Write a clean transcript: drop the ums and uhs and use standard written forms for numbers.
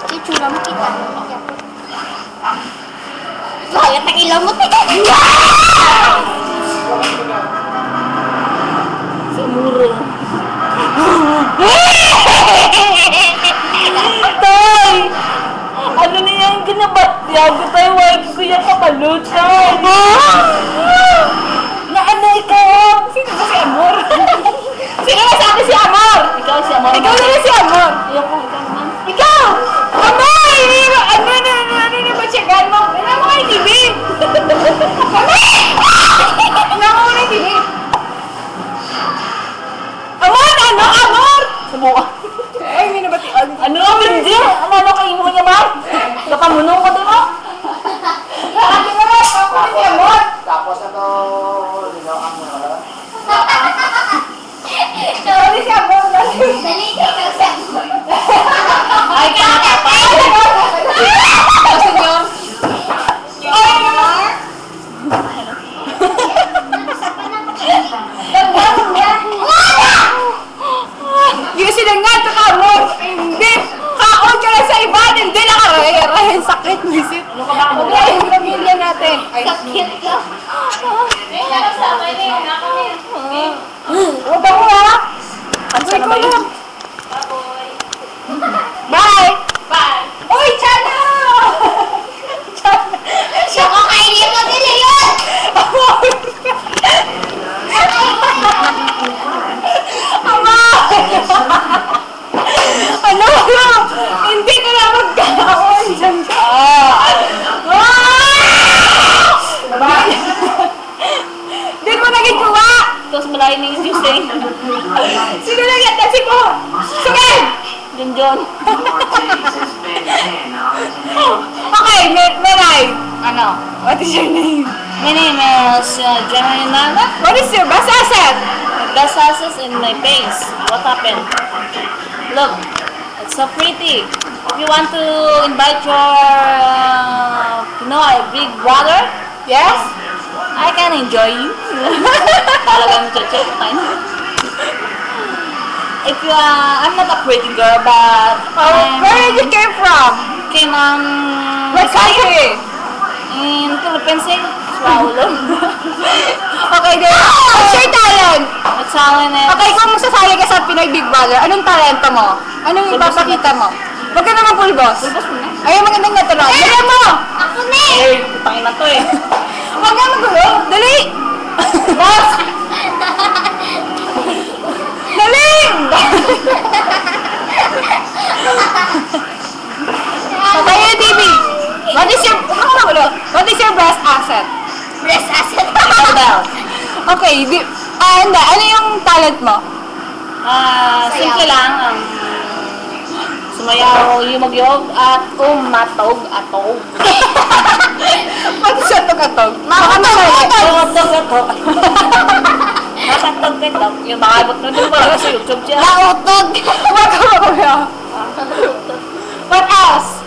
Itsura mo kita. Kaya tang ilaw mo tika. Sumuro. Tay! Ano na yan? Ginabat yago tayo. Wag ko yan kapalutan. Na ano ikaw? Sino ba si Amor? Sino ba sabi si Amor? Ikaw si Amor. Ikaw na si Amor. Ayoko, ikaw naman. Ikaw! Amor! Ano na ba siya mo? Ano mo kayo tibig? Amor! Ano mo kayo tibig? Amor! Ano? Amor! Subukan. Ay, may nabatian. Ano naman din? Ano kayo mo niya ba? Kapamunong ko din mo? Sabi ko lang, ako si Amor. Tapos ito, ligawan mo na. Sorry si Amor. Dali ka sa Ay, kaya papa. Kasi nyo. Yung sinangad ka mo, hindi. Kaon ka lang sa iba, hindi nakarayan. Sakit, misit. Ano ka ba? Huwag lang yung pamilya natin. Ay, sakit ka. huwag ako ha. Ano na ba yun? Bye! Bye. Uy, Chana! Siya ko kainin mo nila yun. Ano? Hindi ka na magkakaon. Diyan ka. Di mo naging kuha. Tapos malayo na yung juice eh. Sino na yan? Kasi ko. Sige! Junjun. Okay, Meray. Ano? What is your name? My name is Jenny Nana. What is your best asset? Got sauces in my face. What happened? Look, it's so pretty. If you want to invite your, big brother, Yes? I can enjoy you. Talagang cheche. If you I'm not a pretty girl, but Where did you came from? came What country? in Philippines, Swallow. Okay, then. What's your talent? It's all in it. Okay, kung masasali ka sa Pinoy Big Brother, anong talento mo? Anong ipapakita mo? Huwag ka naman pulbos. Pulbos mo na. Ayaw magandang natural. Dali mo! Ako na eh. Eh, putangin na to eh. Huwag ka magulo. Dali! Boss! Dali! Okay, TV. What is your best asset? Breast asset. Bell. Okay, hindi. Ano yung talent mo? Simple lang. Sumayaw, yumagyog, at umatog-atog. Pati siya tog-atog. Umatog-atog. Matatog-atog. Yung makabot na doon pala sa YouTube siya. Nautog! What else?